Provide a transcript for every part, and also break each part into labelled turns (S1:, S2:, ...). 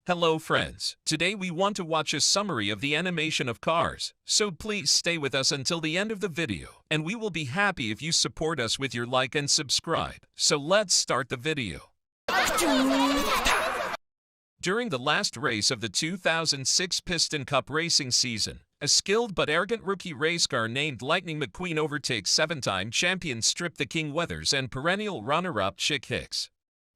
S1: Hello friends, today we want to watch a summary of the animation of Cars, so please stay with us until the end of the video, and we will be happy if you support us with your like and subscribe. So let's start the video. During the last race of the 2006 Piston Cup racing season, a skilled but arrogant rookie race car named Lightning McQueen overtakes seven-time champion Strip the King Weathers and perennial runner-up Chick Hicks.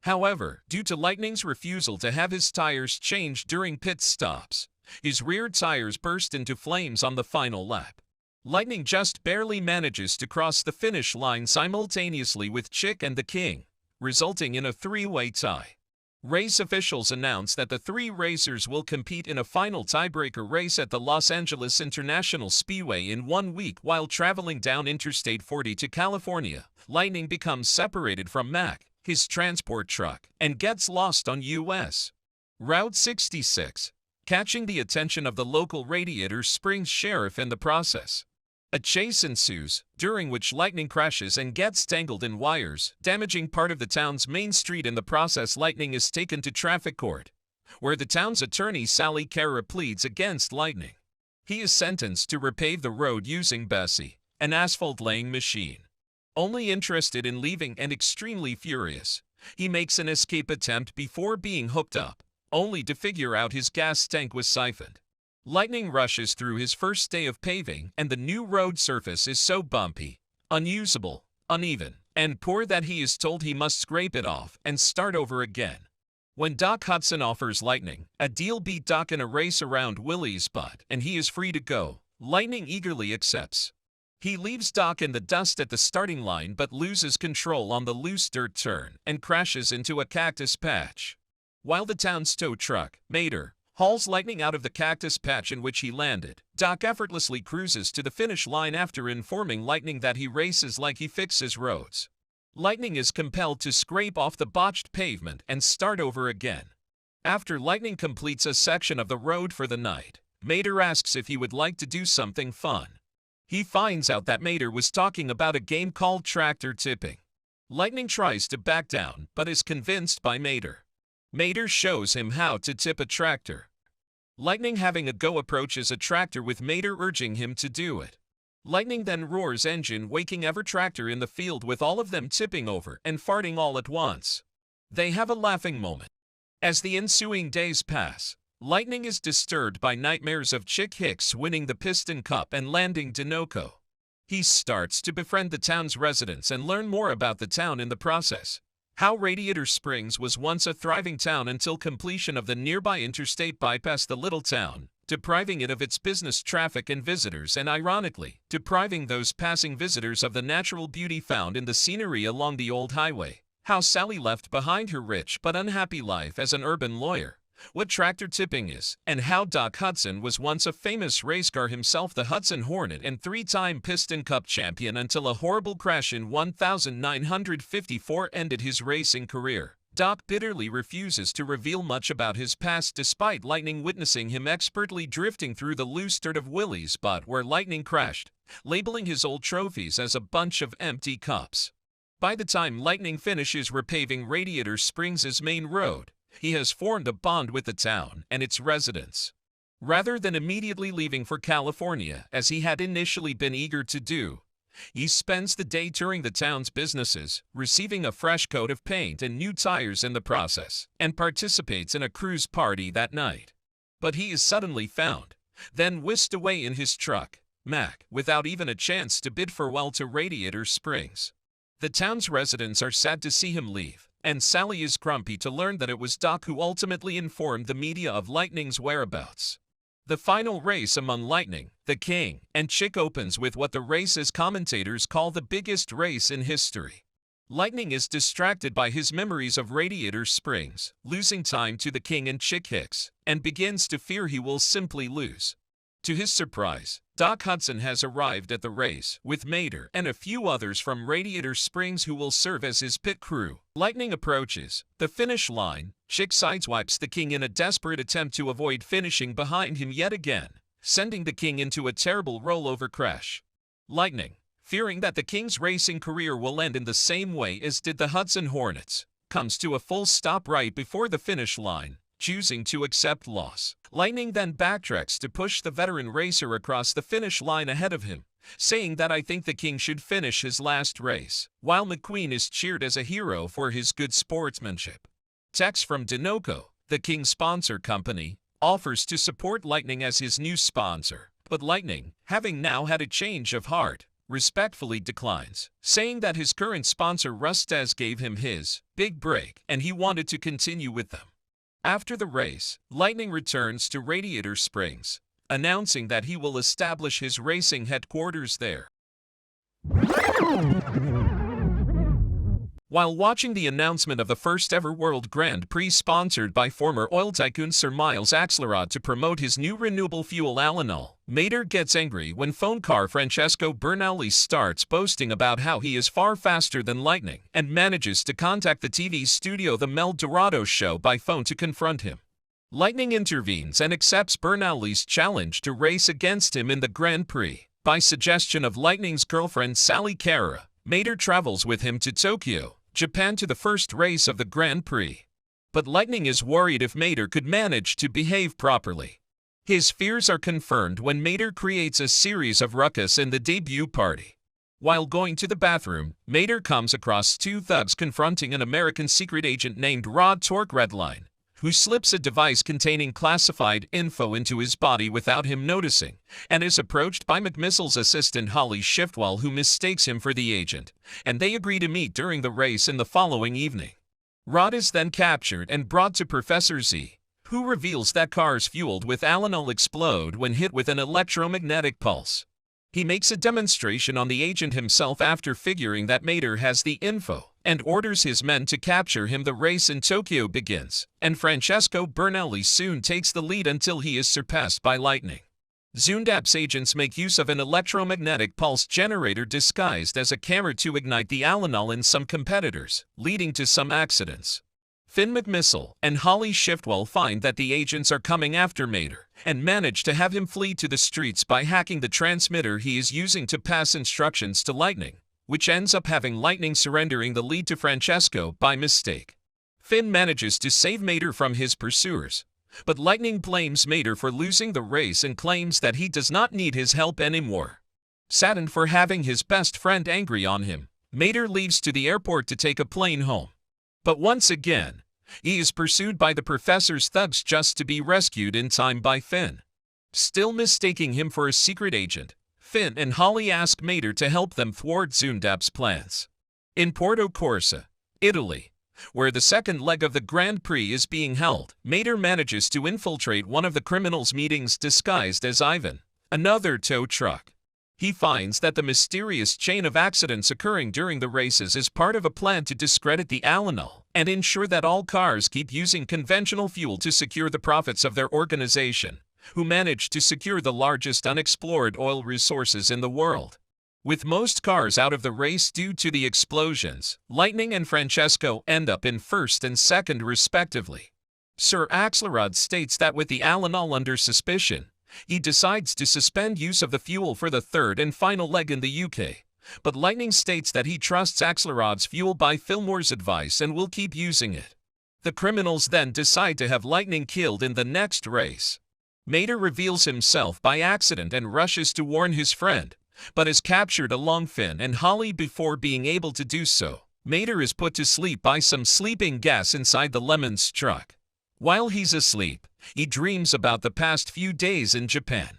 S1: However, due to Lightning's refusal to have his tires changed during pit stops, his rear tires burst into flames on the final lap. Lightning just barely manages to cross the finish line simultaneously with Chick and the King, resulting in a three-way tie. Race officials announced that the three racers will compete in a final tiebreaker race at the Los Angeles International Speedway in 1 week while traveling down Interstate 40 to California. Lightning becomes separated from Mac, his transport truck, and gets lost on U.S. Route 66, catching the attention of the local Radiator Springs sheriff in the process. A chase ensues, during which Lightning crashes and gets tangled in wires, damaging part of the town's main street. In the process, Lightning is taken to traffic court, where the town's attorney Sally Cara pleads against Lightning. He is sentenced to repave the road using Bessie, an asphalt-laying machine. Only interested in leaving and extremely furious, he makes an escape attempt before being hooked up, only to figure out his gas tank was siphoned. Lightning rushes through his first day of paving, and the new road surface is so bumpy, unusable, uneven, and poor that he is told he must scrape it off and start over again. When Doc Hudson offers Lightning a deal, beat Doc in a race around Willie's butt, and he is free to go, Lightning eagerly accepts. He leaves Doc in the dust at the starting line but loses control on the loose dirt turn and crashes into a cactus patch. While the town's tow truck, Mater, hauls Lightning out of the cactus patch in which he landed, Doc effortlessly cruises to the finish line after informing Lightning that he races like he fixes roads. Lightning is compelled to scrape off the botched pavement and start over again. After Lightning completes a section of the road for the night, Mater asks if he would like to do something fun. He finds out that Mater was talking about a game called tractor tipping. Lightning tries to back down but is convinced by Mater. Mater shows him how to tip a tractor. Lightning, having a go, approaches a tractor with Mater urging him to do it. Lightning then roars engine, waking every tractor in the field with all of them tipping over and farting all at once. They have a laughing moment. As the ensuing days pass, Lightning is disturbed by nightmares of Chick Hicks winning the Piston Cup and landing Dinoco. He starts to befriend the town's residents and learn more about the town in the process. How Radiator Springs was once a thriving town until completion of the nearby interstate bypassed the little town, depriving it of its business traffic and visitors, and ironically, depriving those passing visitors of the natural beauty found in the scenery along the old highway. How Sally left behind her rich but unhappy life as an urban lawyer. What tractor tipping is, and how Doc Hudson was once a famous race car himself, the Hudson Hornet, and three-time Piston Cup champion until a horrible crash in 1954 ended his racing career. Doc bitterly refuses to reveal much about his past despite Lightning witnessing him expertly drifting through the loose dirt of Willie's butt where Lightning crashed, labeling his old trophies as a bunch of empty cups. By the time Lightning finishes repaving Radiator Springs' main road, he has formed a bond with the town and its residents. Rather than immediately leaving for California, as he had initially been eager to do, he spends the day touring the town's businesses, receiving a fresh coat of paint and new tires in the process, and participates in a cruise party that night. But he is suddenly found, then whisked away in his truck, Mac, without even a chance to bid farewell to Radiator Springs. The town's residents are sad to see him leave, and Sally is grumpy to learn that it was Doc who ultimately informed the media of Lightning's whereabouts. The final race among Lightning, the King, and Chick opens with what the race's commentators call the biggest race in history. Lightning is distracted by his memories of Radiator Springs, losing time to the King and Chick Hicks, and begins to fear he will simply lose. To his surprise, Doc Hudson has arrived at the race, with Mater and a few others from Radiator Springs who will serve as his pit crew. Lightning approaches the finish line. Chick sideswipes the King in a desperate attempt to avoid finishing behind him yet again, sending the King into a terrible rollover crash. Lightning, fearing that the King's racing career will end in the same way as did the Hudson Hornets, comes to a full stop right before the finish line, choosing to accept loss. Lightning then backtracks to push the veteran racer across the finish line ahead of him, saying that I think the king should finish his last race, while McQueen is cheered as a hero for his good sportsmanship. Tex from Dinoco, the King sponsor company, offers to support Lightning as his new sponsor, but Lightning, having now had a change of heart, respectfully declines, saying that his current sponsor Rustaz gave him his big break and he wanted to continue with them. After the race, Lightning returns to Radiator Springs, announcing that he will establish his racing headquarters there. While watching the announcement of the first-ever World Grand Prix sponsored by former oil tycoon Sir Miles Axelrod to promote his new renewable fuel Alanol, Mater gets angry when phone car Francesco Bernali starts boasting about how he is far faster than Lightning and manages to contact the TV studio The Mel Dorado Show by phone to confront him. Lightning intervenes and accepts Bernali's challenge to race against him in the Grand Prix. By suggestion of Lightning's girlfriend Sally Cara, Mater travels with him to Tokyo, Japan to the first race of the Grand Prix. But Lightning is worried if Mater could manage to behave properly. His fears are confirmed when Mater creates a series of ruckus in the debut party. While going to the bathroom, Mater comes across two thugs confronting an American secret agent named Rod Torque Redline, who slips a device containing classified info into his body without him noticing, and is approached by McMissle's assistant Holly Shiftwell, who mistakes him for the agent, and they agree to meet during the race in the following evening. Rod is then captured and brought to Professor Z, who reveals that cars fueled with Alanol explode when hit with an electromagnetic pulse. He makes a demonstration on the agent himself after figuring that Mater has the info, and orders his men to capture him. The race in Tokyo begins, and Francesco Bernali soon takes the lead until he is surpassed by Lightning. Zundap's agents make use of an electromagnetic pulse generator disguised as a camera to ignite the Alanol in some competitors, leading to some accidents. Finn McMissile and Holly Shiftwell find that the agents are coming after Mater, and manage to have him flee to the streets by hacking the transmitter he is using to pass instructions to Lightning, which ends up having Lightning surrendering the lead to Francesco by mistake. Finn manages to save Mater from his pursuers, but Lightning blames Mater for losing the race and claims that he does not need his help anymore. Saddened for having his best friend angry on him, Mater leaves to the airport to take a plane home. But once again, he is pursued by the professor's thugs just to be rescued in time by Finn. Still mistaking him for a secret agent, Finn and Holly ask Mater to help them thwart Zundap's plans. In Porto Corsa, Italy, where the second leg of the Grand Prix is being held, Mater manages to infiltrate one of the criminals' meetings disguised as Ivan, another tow truck. He finds that the mysterious chain of accidents occurring during the races is part of a plan to discredit the Alanol and ensure that all cars keep using conventional fuel to secure the profits of their organization, who managed to secure the largest unexplored oil resources in the world. With most cars out of the race due to the explosions, Lightning and Francesco end up in first and second respectively. Sir Axelrod states that with the Alanol under suspicion, he decides to suspend use of the fuel for the third and final leg in the UK, but Lightning states that he trusts Axelrod's fuel by Fillmore's advice and will keep using it. The criminals then decide to have Lightning killed in the next race. Mater reveals himself by accident and rushes to warn his friend, but is captured along Finn and Holly before being able to do so. Mater is put to sleep by some sleeping gas inside the Lemon's truck. While he's asleep, he dreams about the past few days in Japan,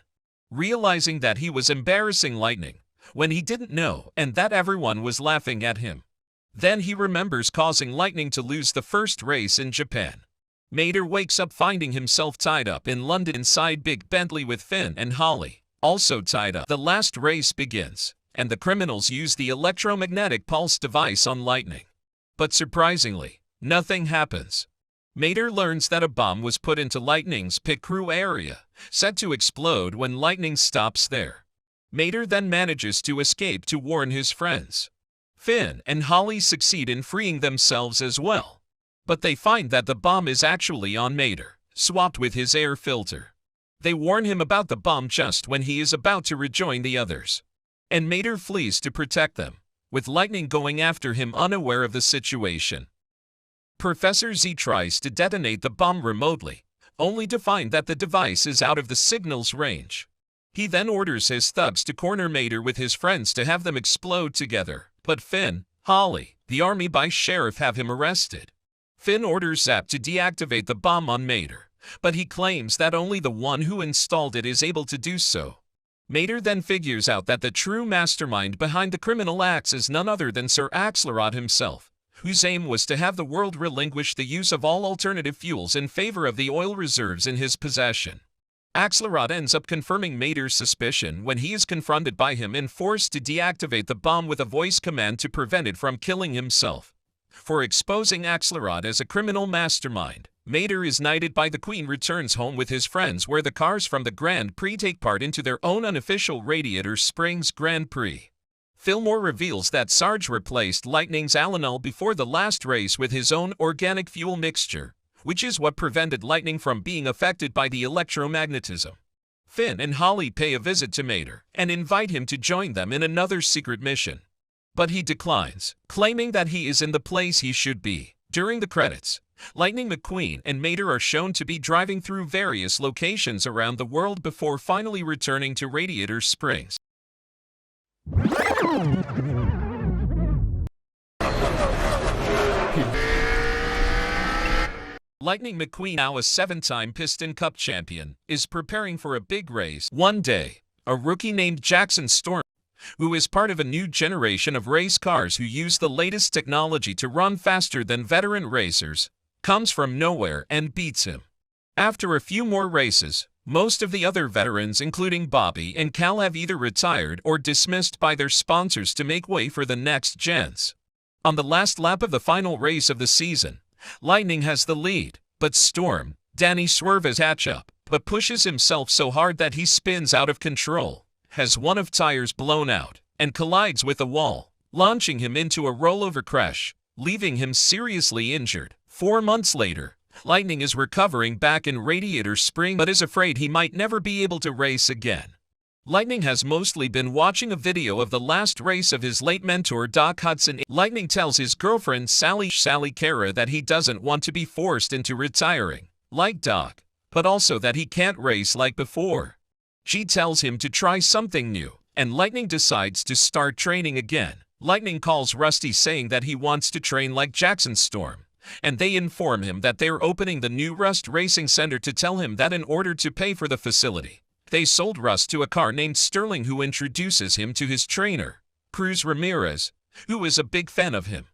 S1: realizing that he was embarrassing Lightning when he didn't know and that everyone was laughing at him. Then he remembers causing Lightning to lose the first race in Japan. Mater wakes up finding himself tied up in London inside Big Bentley with Finn and Holly, also tied up. The last race begins, and the criminals use the electromagnetic pulse device on Lightning. But surprisingly, nothing happens. Mater learns that a bomb was put into Lightning's pit crew area, set to explode when Lightning stops there. Mater then manages to escape to warn his friends. Finn and Holly succeed in freeing themselves as well, but they find that the bomb is actually on Mater, swapped with his air filter. They warn him about the bomb just when he is about to rejoin the others, and Mater flees to protect them, with Lightning going after him unaware of the situation. Professor Z tries to detonate the bomb remotely, only to find that the device is out of the signal's range. He then orders his thugs to corner Mater with his friends to have them explode together, but Finn, Holly, the army by sheriff have him arrested. Finn orders Zap to deactivate the bomb on Mater, but he claims that only the one who installed it is able to do so. Mater then figures out that the true mastermind behind the criminal acts is none other than Sir Axelrod himself, whose aim was to have the world relinquish the use of all alternative fuels in favor of the oil reserves in his possession. Axelrod ends up confirming Mater's suspicion when he is confronted by him and forced to deactivate the bomb with a voice command to prevent it from killing himself. For exposing Axelrod as a criminal mastermind, Mater is knighted by the Queen, returns home with his friends where the cars from the Grand Prix take part into their own unofficial Radiator Springs Grand Prix. Fillmore reveals that Sarge replaced Lightning's Alanol before the last race with his own organic fuel mixture, which is what prevented Lightning from being affected by the electromagnetism. Finn and Holly pay a visit to Mater and invite him to join them in another secret mission. But he declines, claiming that he is in the place he should be. During the credits, Lightning McQueen and Mater are shown to be driving through various locations around the world before finally returning to Radiator Springs. Lightning McQueen, now a 7-time Piston Cup champion, is preparing for a big race. One day, a rookie named Jackson Storm, who is part of a new generation of race cars who use the latest technology to run faster than veteran racers, comes from nowhere and beats him. After a few more races, most of the other veterans, including Bobby and Cal, have either retired or dismissed by their sponsors to make way for the next gens. On the last lap of the final race of the season, Lightning has the lead, but Storm, Danny swerves catch-up, but pushes himself so hard that he spins out of control, has one of tires blown out, and collides with a wall, launching him into a rollover crash, leaving him seriously injured. 4 months later, Lightning is recovering back in Radiator Springs but is afraid he might never be able to race again. Lightning has mostly been watching a video of the last race of his late mentor Doc Hudson. Lightning tells his girlfriend Sally Cara that he doesn't want to be forced into retiring, like Doc, but also that he can't race like before. She tells him to try something new, and Lightning decides to start training again. Lightning calls Rusty saying that he wants to train like Jackson Storm, and they inform him that they're opening the new Rust Racing Center to tell him that in order to pay for the facility, they sold Rust to a car named Sterling, who introduces him to his trainer, Cruz Ramirez, who is a big fan of him.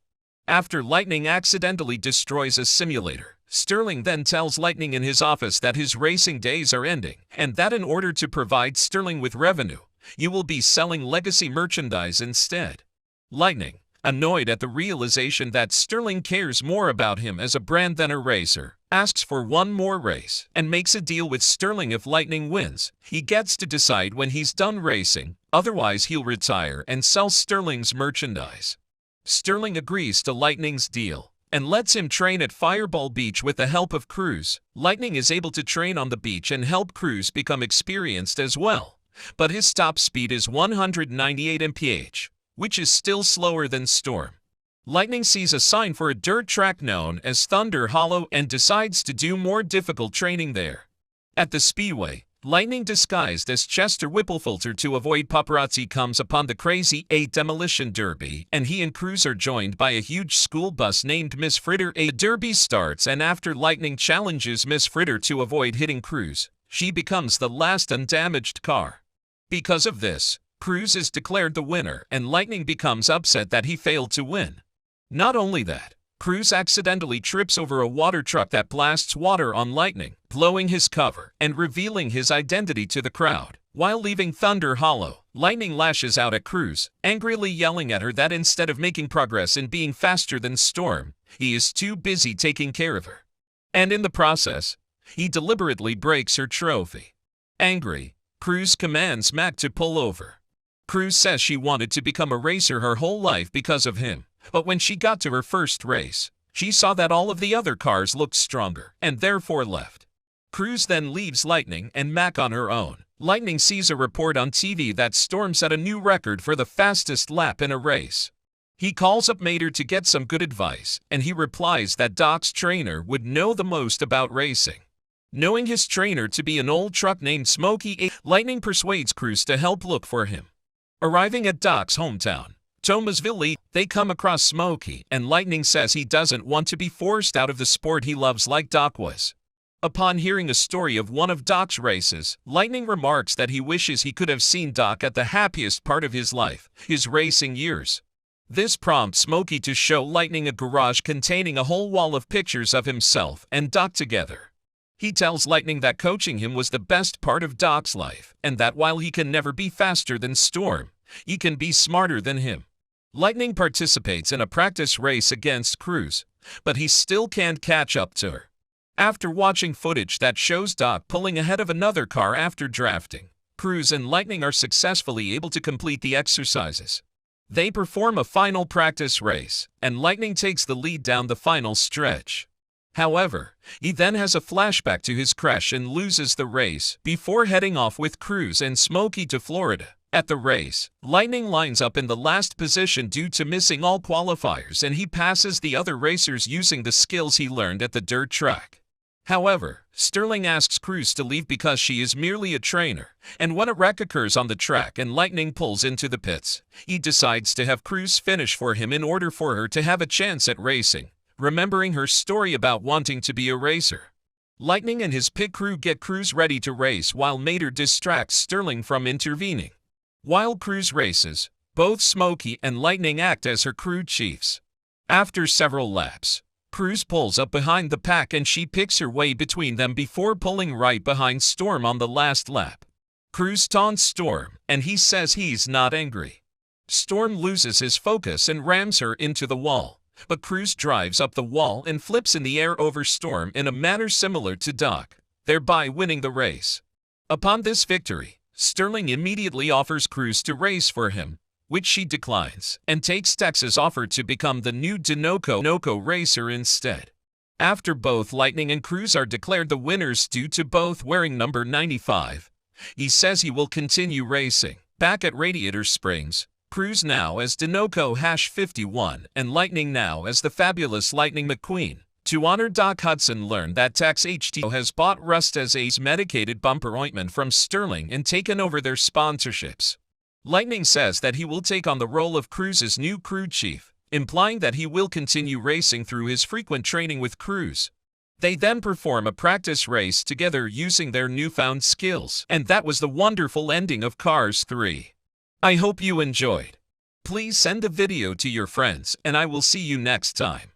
S1: After Lightning accidentally destroys a simulator, Sterling then tells Lightning in his office that his racing days are ending, and that in order to provide Sterling with revenue, you will be selling legacy merchandise instead. Lightning, annoyed at the realization that Sterling cares more about him as a brand than a racer, asks for one more race and makes a deal with Sterling. If Lightning wins, he gets to decide when he's done racing, otherwise he'll retire and sell Sterling's merchandise. Sterling agrees to Lightning's deal and lets him train at Fireball Beach with the help of Cruz. Lightning is able to train on the beach and help Cruz become experienced as well, but his top speed is 198 mph, which is still slower than Storm. Lightning sees a sign for a dirt track known as Thunder Hollow and decides to do more difficult training there. At the speedway, Lightning, disguised as Chester Whipplefilter to avoid paparazzi, comes upon the Crazy 8 Demolition Derby, and he and Cruz are joined by a huge school bus named Miss Fritter. The derby starts, and after Lightning challenges Miss Fritter to avoid hitting Cruz, she becomes the last undamaged car. Because of this, Cruz is declared the winner, and Lightning becomes upset that he failed to win. Not only that, Cruz accidentally trips over a water truck that blasts water on Lightning, blowing his cover and revealing his identity to the crowd. While leaving Thunder Hollow, Lightning lashes out at Cruz, angrily yelling at her that instead of making progress in being faster than Storm, he is too busy taking care of her. And in the process, he deliberately breaks her trophy. Angry, Cruz commands Mac to pull over. Cruz says she wanted to become a racer her whole life because of him, but when she got to her first race, she saw that all of the other cars looked stronger, and therefore left. Cruz then leaves Lightning and Mac on her own. Lightning sees a report on TV that Storm set a new record for the fastest lap in a race. He calls up Mater to get some good advice, and he replies that Doc's trainer would know the most about racing. Knowing his trainer to be an old truck named Smokey, Lightning persuades Cruz to help look for him. Arriving at Doc's hometown, Thomasville, they come across Smokey, and Lightning says he doesn't want to be forced out of the sport he loves like Doc was. Upon hearing a story of one of Doc's races, Lightning remarks that he wishes he could have seen Doc at the happiest part of his life, his racing years. This prompts Smokey to show Lightning a garage containing a whole wall of pictures of himself and Doc together. He tells Lightning that coaching him was the best part of Doc's life, and that while he can never be faster than Storm, he can be smarter than him. Lightning participates in a practice race against Cruz, but he still can't catch up to her. After watching footage that shows Doc pulling ahead of another car after drafting, Cruz and Lightning are successfully able to complete the exercises. They perform a final practice race, and Lightning takes the lead down the final stretch. However, he then has a flashback to his crash and loses the race before heading off with Cruz and Smokey to Florida. At the race, Lightning lines up in the last position due to missing all qualifiers, and he passes the other racers using the skills he learned at the dirt track. However, Sterling asks Cruz to leave because she is merely a trainer, and when a wreck occurs on the track and Lightning pulls into the pits, he decides to have Cruz finish for him in order for her to have a chance at racing, remembering her story about wanting to be a racer. Lightning and his pit crew get Cruz ready to race while Mater distracts Sterling from intervening. While Cruz races, both Smokey and Lightning act as her crew chiefs. After several laps, Cruz pulls up behind the pack and she picks her way between them before pulling right behind Storm on the last lap. Cruz taunts Storm, and he says he's not angry. Storm loses his focus and rams her into the wall, but Cruz drives up the wall and flips in the air over Storm in a manner similar to Doc, thereby winning the race. Upon this victory, Sterling immediately offers Cruz to race for him, which she declines, and takes Tex's offer to become the new Dinoco racer instead. After both Lightning and Cruz are declared the winners due to both wearing number 95, he says he will continue racing. Back at Radiator Springs, Cruz now as Dinoco #51 and Lightning now as the fabulous Lightning McQueen. To honor Doc, Hudson learned that Tex HTO has bought Rust as A's medicated bumper ointment from Sterling and taken over their sponsorships. Lightning says that he will take on the role of Cruz's new crew chief, implying that he will continue racing through his frequent training with Cruz. They then perform a practice race together using their newfound skills, and that was the wonderful ending of Cars 3. I hope you enjoyed. Please send the video to your friends, and I will see you next time.